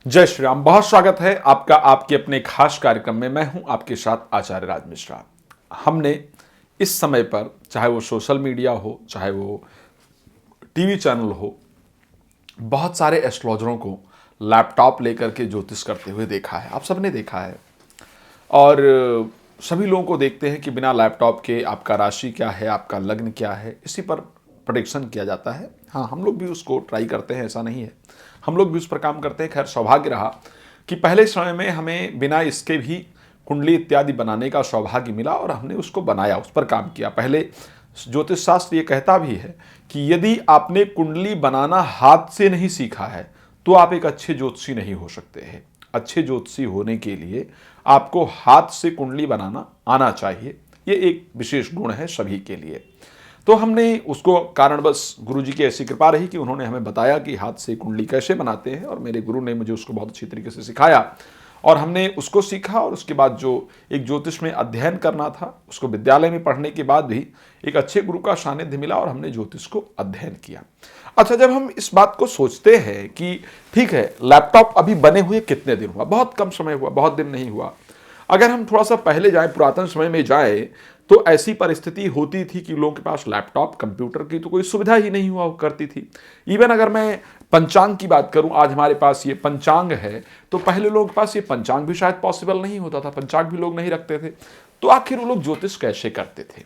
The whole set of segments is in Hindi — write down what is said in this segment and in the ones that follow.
जय श्री राम। बहुत स्वागत है आपका आपके अपने खास कार्यक्रम में। मैं हूं आपके साथ आचार्य राज मिश्रा। हमने इस समय पर, चाहे वो सोशल मीडिया हो, चाहे वो टीवी चैनल हो, बहुत सारे एस्ट्रोलॉजरों को लैपटॉप लेकर के ज्योतिष करते हुए देखा है। आप सबने देखा है। और सभी लोगों को देखते हैं कि बिना लैपटॉप के आपका राशि क्या है, आपका लग्न क्या है, इसी पर प्रेडिक्शन किया जाता है। हाँ, हम लोग भी उसको ट्राई करते हैं, ऐसा नहीं है, हम लोग भी उस पर काम करते हैं। खैर, सौभाग्य रहा कि पहले समय में हमें बिना इसके भी कुंडली इत्यादि बनाने का सौभाग्य मिला और हमने उसको बनाया, उस पर काम किया। पहले ज्योतिष शास्त्र ये कहता भी है कि यदि आपने कुंडली बनाना हाथ से नहीं सीखा है तो आप एक अच्छे ज्योतिषी नहीं हो सकते हैं। अच्छे ज्योतिषी होने के लिए आपको हाथ से कुंडली बनाना आना चाहिए। ये एक विशेष गुण है सभी के लिए। तो हमने उसको कारणवश गुरुजी की ऐसी कृपा रही कि उन्होंने हमें बताया कि हाथ से कुंडली कैसे बनाते हैं, और मेरे गुरु ने मुझे उसको बहुत अच्छी तरीके से सिखाया और हमने उसको सीखा। और उसके बाद जो एक ज्योतिष में अध्ययन करना था, उसको विद्यालय में पढ़ने के बाद भी एक अच्छे गुरु का सानिध्य मिला और हमने ज्योतिष को अध्ययन किया। अच्छा, जब हम इस बात को सोचते हैं कि ठीक है, लैपटॉप अभी बने हुए कितने दिन हुआ, बहुत कम समय हुआ, बहुत दिन नहीं हुआ। अगर हम थोड़ा सा पहले जाएं, पुरातन समय में जाएं, तो ऐसी परिस्थिति होती थी कि लोगों के पास लैपटॉप, कंप्यूटर की तो कोई सुविधा ही नहीं हुआ करती थी। इवन अगर मैं पंचांग की बात करूं, आज हमारे पास ये पंचांग है, तो पहले लोगों के पास ये पंचांग भी शायद पॉसिबल नहीं होता था, पंचांग भी लोग नहीं रखते थे। तो आखिर वो लोग ज्योतिष कैसे करते थे?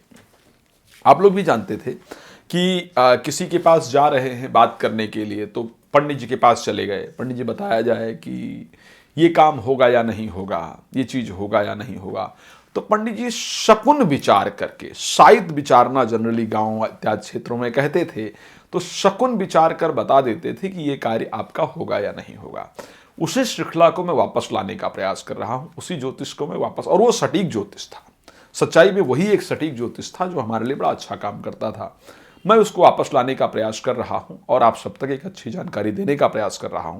आप लोग भी जानते थे कि किसी के पास जा रहे हैं बात करने के लिए, तो पंडित जी के पास चले गए। पंडित जी बताया जाए कि ये काम होगा या नहीं होगा, ये चीज होगा या नहीं होगा, तो पंडित जी शकुन विचार करके, शायद विचारना जनरली गांव इत्यादि क्षेत्रों में कहते थे, तो शकुन विचार कर बता देते थे कि ये कार्य आपका होगा या नहीं होगा। उसी श्रृंखला को मैं वापस लाने का प्रयास कर रहा हूं, उसी ज्योतिष को मैं वापस, और वो सटीक ज्योतिष था। सच्चाई में वही एक सटीक ज्योतिष था जो हमारे लिए बड़ा अच्छा काम करता था। मैं उसको वापस लाने का प्रयास कर रहा हूं और आप सब तक एक अच्छी जानकारी देने का प्रयास कर रहा हूं।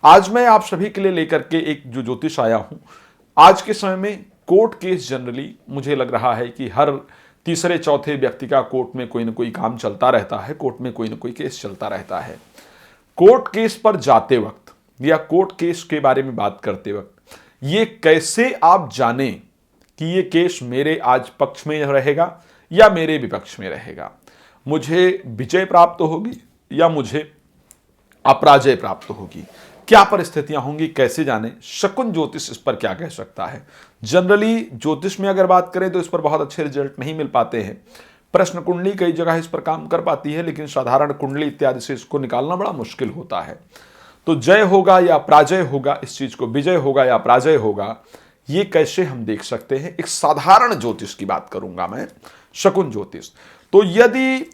आज मैं आप सभी के लिए लेकर के एक जो ज्योतिष आया हूं। आज के समय में कोर्ट केस, जनरली मुझे लग रहा है कि हर तीसरे चौथे व्यक्ति का कोर्ट में कोई ना कोई काम चलता रहता है, कोर्ट में कोई ना कोई केस चलता रहता है। कोर्ट केस पर जाते वक्त या कोर्ट केस के बारे में बात करते वक्त ये कैसे आप जानें कि ये केस मेरे आज पक्ष में रहेगा या मेरे विपक्ष में रहेगा, मुझे विजय प्राप्त होगी या मुझे अपराजय प्राप्त होगी, क्या परिस्थितियां होंगी, कैसे जाने? शकुन ज्योतिष इस पर क्या कह सकता है? जनरली ज्योतिष में अगर बात करें तो इस पर बहुत अच्छे रिजल्ट नहीं मिल पाते हैं। प्रश्न कुंडली कई जगह इस पर काम कर पाती है, लेकिन साधारण कुंडली इत्यादि से इसको निकालना बड़ा मुश्किल होता है। तो जय होगा या पराजय होगा, इस चीज को विजय होगा या पराजय होगा, ये कैसे हम देख सकते हैं? एक साधारण ज्योतिष की बात करूंगा मैं, शकुन ज्योतिष। तो यदि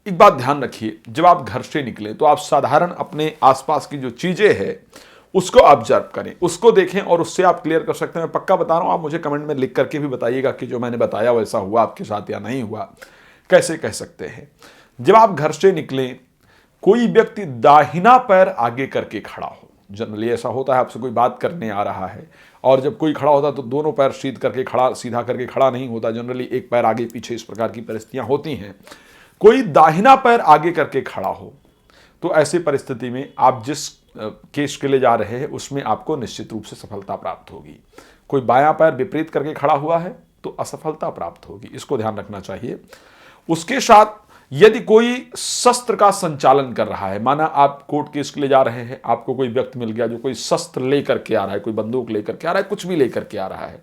एक बात ध्यान रखिए, जब आप घर से निकले तो आप साधारण अपने आसपास की जो चीजें हैं उसको ऑब्जर्व करें, उसको देखें और उससे आप क्लियर कर सकते हैं। मैं पक्का बता रहा हूं, आप मुझे कमेंट में लिख करके भी बताइएगा कि जो मैंने बताया वैसा हुआ आपके साथ या नहीं हुआ। कैसे कह सकते हैं? जब आप घर से निकले, कोई व्यक्ति दाहिना पैर आगे करके खड़ा हो। जनरली ऐसा होता है, आपसे कोई बात करने आ रहा है और जब कोई खड़ा होता है तो दोनों पैर सीधा करके खड़ा नहीं होता, जनरली एक पैर आगे पीछे, इस प्रकार की परिस्थितियां होती हैं। कोई दाहिना पैर आगे करके खड़ा हो तो ऐसी परिस्थिति में आप जिस केस के लिए जा रहे हैं उसमें आपको निश्चित रूप से सफलता प्राप्त होगी। कोई बायां पैर विपरीत करके खड़ा हुआ है तो असफलता प्राप्त होगी, इसको ध्यान रखना चाहिए। उसके साथ यदि कोई शस्त्र का संचालन कर रहा है, माना आप कोर्ट केस के लिए जा रहे हैं, आपको कोई व्यक्ति मिल गया जो कोई शस्त्र लेकर के आ रहा है, कोई बंदूक लेकर के आ रहा है, कुछ भी लेकर के आ रहा है,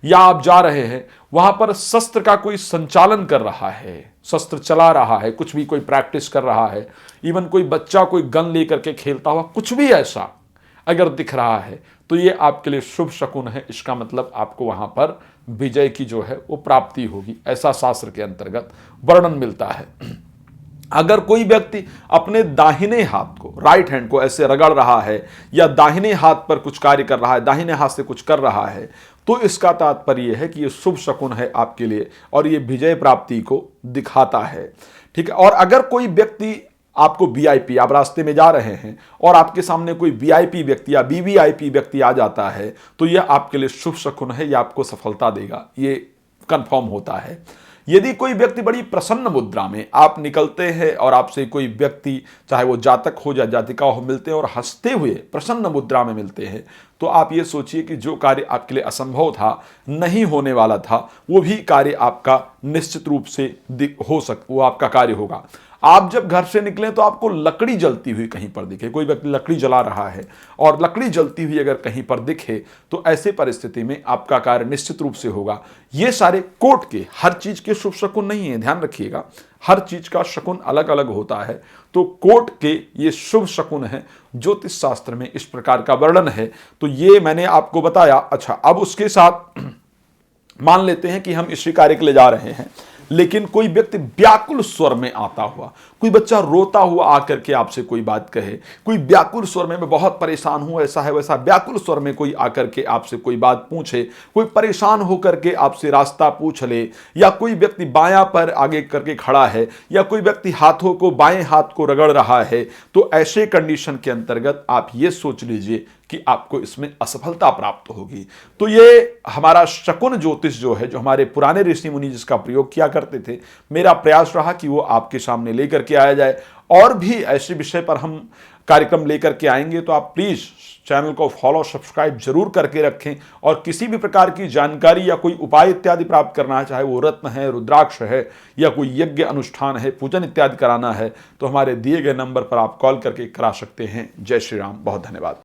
या आप जा रहे हैं वहां पर शस्त्र का कोई संचालन कर रहा है, शस्त्र चला रहा है, कुछ भी कोई प्रैक्टिस कर रहा है, इवन कोई बच्चा कोई गन लेकर के खेलता हुआ, कुछ भी ऐसा अगर दिख रहा है तो ये आपके लिए शुभ शकुन है। इसका मतलब आपको वहां पर विजय की जो है वो प्राप्ति होगी, ऐसा शास्त्र के अंतर्गत वर्णन मिलता है। अगर कोई व्यक्ति अपने दाहिने हाथ को, राइट हैंड को ऐसे रगड़ रहा है या दाहिने हाथ पर कुछ कार्य कर रहा है, दाहिने हाथ से कुछ कर रहा है, तो इसका तात्पर्य यह है कि यह शुभ शकुन है आपके लिए और यह विजय प्राप्ति को दिखाता है। ठीक है। और अगर कोई व्यक्ति आपको वीआईपी, आप रास्ते में जा रहे हैं और आपके सामने कोई वीआईपी व्यक्ति या वीवीआईपी व्यक्ति आ जाता है तो यह आपके लिए शुभ शकुन है, यह आपको सफलता देगा, ये कंफर्म होता है। यदि कोई व्यक्ति बड़ी प्रसन्न मुद्रा में आप निकलते हैं और आपसे कोई व्यक्ति, चाहे वो जातक हो या जातिका हो, मिलते हैं और हंसते हुए प्रसन्न मुद्रा में मिलते हैं, तो आप ये सोचिए कि जो कार्य आपके लिए असंभव था, नहीं होने वाला था, वो भी कार्य आपका निश्चित रूप से वो आपका कार्य होगा। आप जब घर से निकलें तो आपको लकड़ी जलती हुई कहीं पर दिखे, कोई व्यक्ति लकड़ी जला रहा है और लकड़ी जलती हुई अगर कहीं पर दिखे, तो ऐसे परिस्थिति में आपका कार्य निश्चित रूप से होगा। ये सारे कोर्ट के हर चीज के शुभ शकुन नहीं है, ध्यान रखिएगा, हर चीज का शकुन अलग अलग होता है। तो कोर्ट के ये शुभ शकुन है, ज्योतिष शास्त्र में इस प्रकार का वर्णन है। तो ये मैंने आपको बताया। अच्छा, अब उसके साथ मान लेते हैं कि हम इसी कार्य के लिए जा रहे हैं, लेकिन कोई व्यक्ति व्याकुल स्वर में आता हुआ, कोई बच्चा रोता हुआ आकर के आपसे कोई बात कहे, कोई व्याकुल स्वर में मैं बहुत परेशान हूं, ऐसा है वैसा, व्याकुल स्वर में कोई आकर के आपसे कोई बात पूछे, कोई परेशान होकर के आपसे रास्ता पूछ ले, या कोई व्यक्ति बायां पर आगे करके खड़ा है, या कोई व्यक्ति हाथों को, बाएं हाथ को रगड़ रहा है, तो ऐसे कंडीशन के अंतर्गत आप ये सोच लीजिए कि आपको इसमें असफलता प्राप्त होगी। तो ये हमारा शकुन ज्योतिष जो है, जो हमारे पुराने ऋषि मुनि जिसका प्रयोग किया करते थे, मेरा प्रयास रहा कि वो आपके सामने लेकर के आया जाए। और भी ऐसे विषय पर हम कार्यक्रम लेकर के आएंगे, तो आप प्लीज चैनल को फॉलो, सब्सक्राइब जरूर करके रखें। और किसी भी प्रकार की जानकारी या कोई उपाय इत्यादि प्राप्त करना है, चाहे वो रत्न है, रुद्राक्ष है, या कोई यज्ञ अनुष्ठान है, पूजन इत्यादि कराना है, तो हमारे दिए गए नंबर पर आप कॉल करके करा सकते हैं। जय श्री राम, बहुत धन्यवाद।